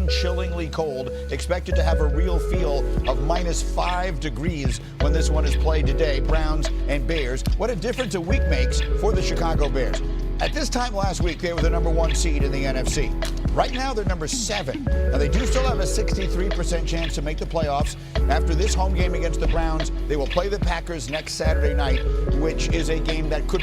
down, chillingly cold. Expected to have a real feel of -5 degrees when this one is played today. Browns and Bears. What a difference a week makes for the Chicago Bears. At this time last week, they were the #1 seed in the NFC. Right now, they're number 7. Now, they do still have a 63% chance to make the playoffs. After this home game against the Browns, they will play the Packers next Saturday night, which is a game that should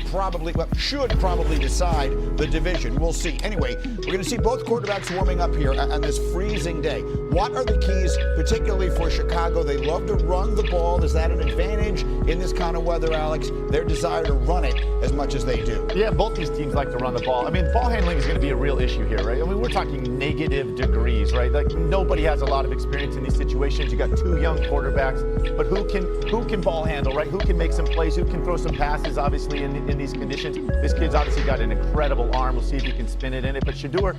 probably decide the division. We'll see. Anyway, we're going to see both quarterbacks warming up here on this freezing day. What are the keys, particularly for Chicago? They love to run the ball. Is that an advantage in this kind of weather, Alex? Their desire to run it as much as they do. Yeah, both these teams like to run the ball. I mean, ball handling is going to be a real issue here, right? I mean, we're talking negative degrees, right? Like, nobody has a lot of experience in these situations. You got 2 young quarterbacks, but who can ball handle, right? Who can make some plays? Who can throw some passes? Obviously, in these conditions, this kid's obviously got an incredible arm. We'll see if he can spin it in it. But Shedeur,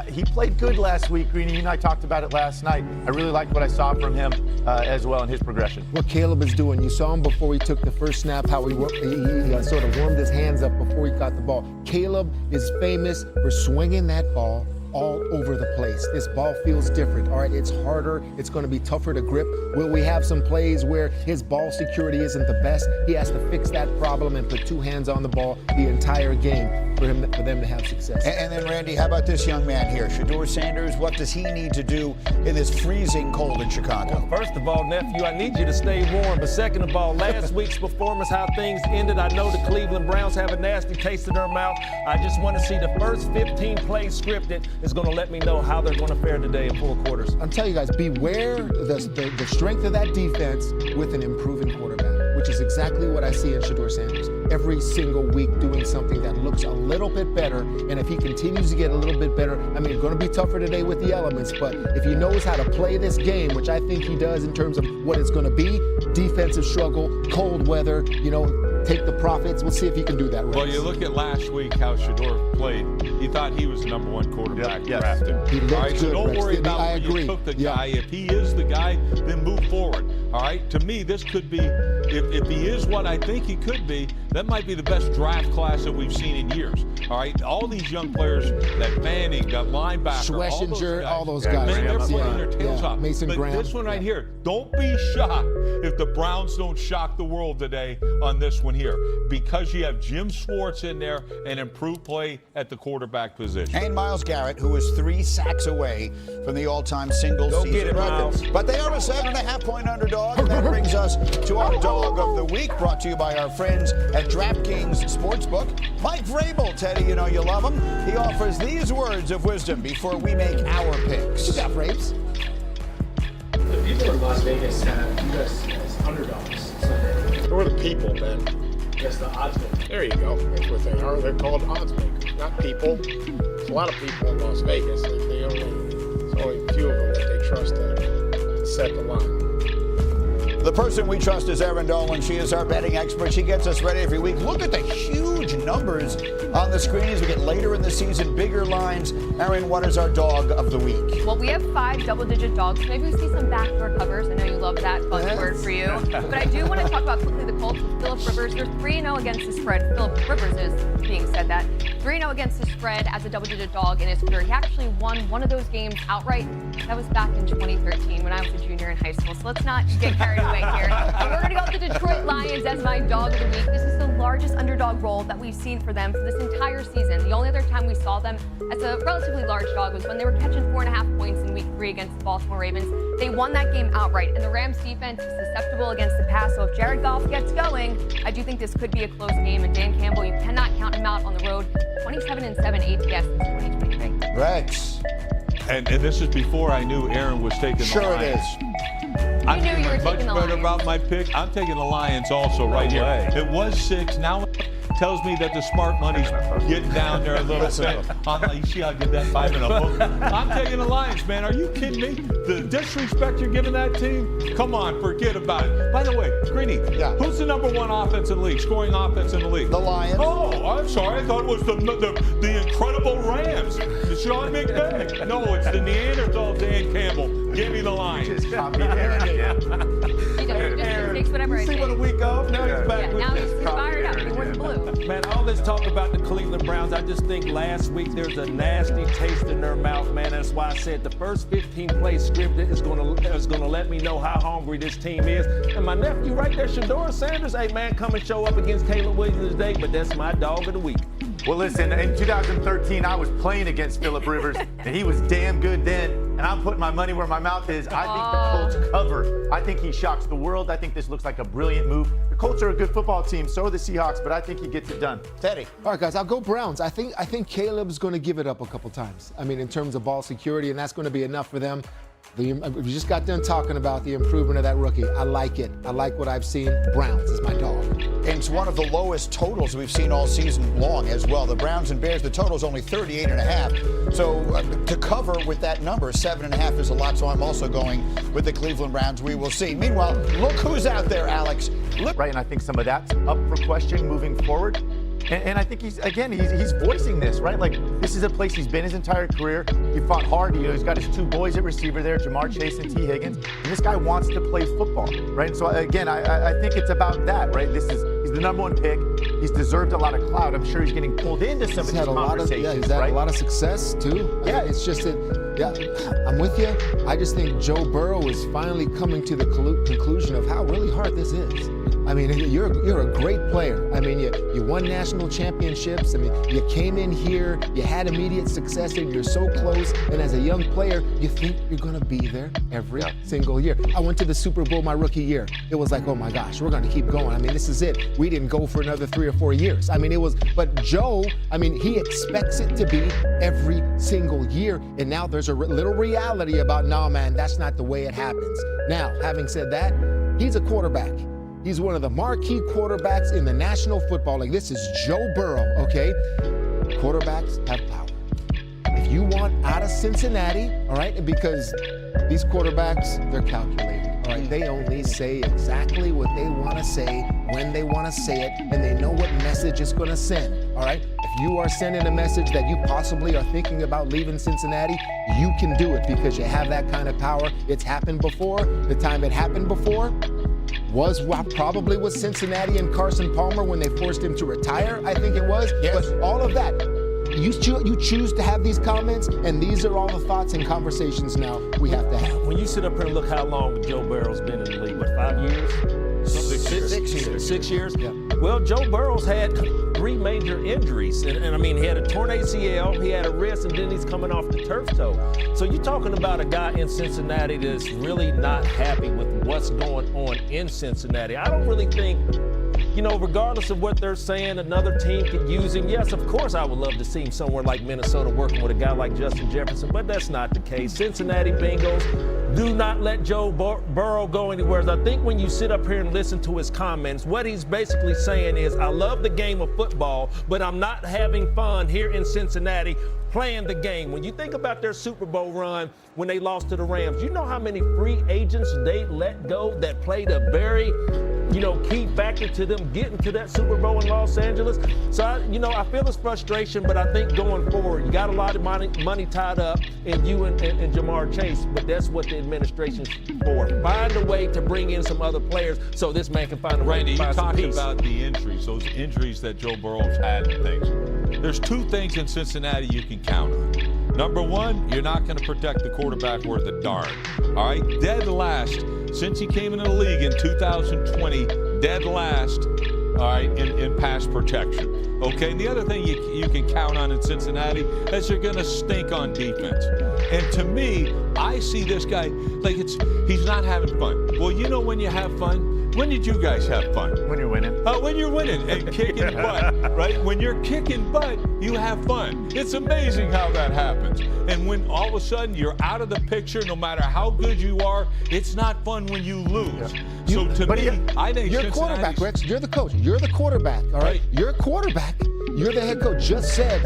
he played good last week. Greeny, you and I talked about it last night. I really liked what I saw from him as well in his progression. What Caleb is doing, you saw him before he took the first snap, how he sort of warmed his hands up before he got the ball. Caleb is famous for swinging that ball all over the place. This ball feels different. All right, it's harder. It's going to be tougher to grip. Will we have some plays where his ball security isn't the best? He has to fix that problem and put 2 hands on the ball the entire game for them to have success. And then, Randy, how about this young man here, Shedeur Sanders? What does he need to do in this freezing cold in Chicago? Well, first of all, nephew, I need you to stay warm. But second of all, last week's performance, how things ended, I know the Cleveland Browns have a nasty taste in their mouth. I just want to see the first 15 plays scripted is going to let me know how they're going to fare today in 4 quarters. I'm telling you guys, beware the strength of that defense with an improving quarterback, which is exactly what I see in Shedeur Sanders. Every single week doing something that looks a little bit better, and if he continues to get a little bit better, I mean, it's going to be tougher today with the elements, but if he knows how to play this game, which I think he does in terms of what it's going to be, defensive struggle, cold weather, take the profits. We'll see if he can do that. Well, you look at last week how Shedeur played. He thought he was the #1 quarterback drafted. He looked all right, good, so don't Rex. worry about I where agree. you took the guy. If he is the guy, then move forward. All right, to me, this could be, if he is what I think he could be, that might be the best draft class that we've seen in years. All right, all these young players, that Manning, that linebacker, all those guys. Man, they're playing their tails off. Mason but Graham. This one right here, don't be shocked if the Browns don't shock the world today on this one here, because you have Jim Schwartz in there and improved play at the quarterback position. And Myles Garrett, who is 3 sacks away from the all-time single-season record. But they are a 7.5-point underdog, and that brings us to our Dog of the Week, brought to you by our friends at DraftKings Sportsbook. Mike Vrabel, Teddy, you know you love him. He offers these words of wisdom before we make our picks. You got Vrabes. The people in Las Vegas have you guys as underdogs Sunday. Who are the people, man? Yes, the odds makers. There you go. That's what they are. They're called odds makers, not people. There's a lot of people in Las Vegas. There's only a few of them that they trust to set the line. The person we trust is Erin Dolan. She is our betting expert. She gets us ready every week. Look at the huge numbers on the screen as we get later in the season, bigger lines. Erin, what is our Dog of the Week? Well, we have 5 double-digit dogs. Maybe we see some backdoor covers. I know you love that buzzword for you. But I do want to talk about quickly the Colts with Phillip Rivers. They're 3-0 against the spread. Phillip Rivers is being said that. 3-0 against the spread as a double-digit dog in his career. He actually won one of those games outright. That was back in 2013 when I was a junior in high school. So let's not get carried away here. But we're going to go with the Detroit Lions as my Dog of the Week. This is the largest underdog role that we've seen for them for this entire season. The only other time we saw them as a relatively large dog was when they were catching 4.5 points in Week 3 against the Baltimore Ravens. They won that game outright, and the Rams defense is susceptible against the pass. So if Jared Goff gets going, I do think this could be a close game. And Dan Campbell, you cannot count him out on the road. 27-7 ATS in 2023. Rex. And this is before I knew Aaron was taking the Sure Lions. it is. I'm knew you were much taking the better Lions. about my pick. I'm taking the Lions also right here. It was 6. Now it tells me that the smart money's getting down there a little bit. You see how I did that 5 in a book? I'm taking the Lions, man. Are you kidding me? The disrespect you're giving that team? Come on, forget about it. By the way, Greeny, who's the #1 offense in the league, scoring offense in the league? The Lions. Oh, I'm sorry. I thought it was the incredible Rams. Sean McVay. No, it's the Neanderthal Dan Campbell. Give me the Lions. He just takes whatever I See take. what a week off? Now he's back Yeah, with now this. he's fired up. He went blue. Man, all this talk about the Cleveland Browns, I just think last week there's a nasty taste in their mouth, man. And That's why I said the first 15 plays scripted is gonna let me know how hungry this team is. And my nephew right there, Shedeur Sanders, hey man, come and show up against Caleb Williams today, but that's my dog of the week. Well, listen, in 2013, I was playing against Phillip Rivers, and he was damn good then. And I'm putting my money where my mouth is. I think the Colts cover. I think he shocks the world. I think this looks like a brilliant move. The Colts are a good football team. So are the Seahawks, but I think he gets it done. Teddy. All right, guys, I'll go Browns. I think Caleb's going to give it up a couple times. I mean, in terms of ball security, and that's going to be enough for them. We just got done talking about the improvement of that rookie. I like it. I like what I've seen. Browns is my dog. And it's one of the lowest totals we've seen all season long as well. The Browns and Bears, the total is only 38.5. So to cover with that number, 7.5 is a lot. So I'm also going with the Cleveland Browns. We will see. Meanwhile, look who's out there, Alex. Right, and I think some of that's up for question moving forward. And I think he's voicing this, right? Like, this is a place he's been his entire career. He fought hard. You know, he's got his two boys at receiver there, Jamar Chase and T. Higgins. And this guy wants to play football, right? And so, again, I think it's about that, right? He's the number one pick. He's deserved a lot of clout. I'm sure he's getting pulled into some of these conversations, he's had a lot of success, too. Yeah. It's just that, yeah, I'm with you. I just think Joe Burrow is finally coming to the conclusion of how really hard this is. I mean, you're a great player. I mean, you won national championships. I mean, you came in here, you had immediate success, and you're so close. And as a young player, you think you're going to be there every single year. I went to the Super Bowl my rookie year. It was like, oh my gosh, we're going to keep going. I mean, this is it. We didn't go for another 3 or 4 years. I mean, but Joe, I mean, he expects it to be every single year. And now there's a little reality about, nah, man, that's not the way it happens. Now, having said that, he's a quarterback. He's one of the marquee quarterbacks in the National Football League. This is Joe Burrow, okay? Quarterbacks have power. If you want out of Cincinnati, all right, because these quarterbacks, they're calculated, all right? They only say exactly what they want to say, when they want to say it, and they know what message it's going to send, all right? If you are sending a message that you possibly are thinking about leaving Cincinnati, you can do it because you have that kind of power. It's happened before. The time it happened before was probably with Cincinnati and Carson Palmer when they forced him to retire, I think it was. Yes. But all of that, you choose to have these comments, and these are all the thoughts and conversations now we have to have. When you sit up here and look how long Joe Burrow's been in the league, what, 5 years? 6 years. Yeah. Well, Joe Burrow's had 3 major injuries. And I mean, he had a torn ACL, he had a wrist, and then he's coming off the turf toe. So you're talking about a guy in Cincinnati that's really not happy with what's going on in Cincinnati. I don't really think, you know, regardless of what they're saying, another team could use him. Yes, of course, I would love to see him somewhere like Minnesota working with a guy like Justin Jefferson, but that's not the case. Cincinnati Bengals do not let Joe Burrow go anywhere. I think when you sit up here and listen to his comments, what he's basically saying is, I love the game of football, but I'm not having fun here in Cincinnati playing the game. When you think about their Super Bowl run when they lost to the Rams, you know how many free agents they let go that played a very, key factor to them getting to that Super Bowl in Los Angeles. So, I feel his frustration, but I think going forward, you got a lot of money tied up in you and Jamar Chase, but that's what the administration's for. Find a way to bring in some other players so this man can find a way to find some peace. You talked about the injuries, those injuries that Joe Burrow's had and things. There's 2 things in Cincinnati you can count on. Number 1, you're not going to protect the quarterback worth a darn. All right, dead last since he came into the league in 2020, dead last, all right, in pass protection. Okay, and the other thing you can count on in Cincinnati is you're going to stink on defense. And to me, I see this guy like he's not having fun. Well, you know when you have fun? When did you guys have fun? When you're winning. When you're winning and kicking butt, right? When you're kicking butt, you have fun. It's amazing how that happens. And when all of a sudden you're out of the picture, no matter how good you are, it's not fun when you lose. Yeah. So to me, I think you're quarterback, Rex. You're the coach. You're the quarterback, all right? You're a quarterback. You're the head coach. Just said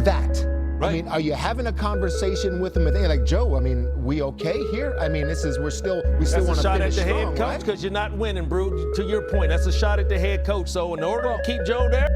that. Right. I mean, are you having a conversation with him? Like, Joe, I mean, we okay here? I mean, we still want to finish strong, That's a shot at the head coach because you're not winning, bro. To your point, that's a shot at the head coach. So in order to keep Joe there,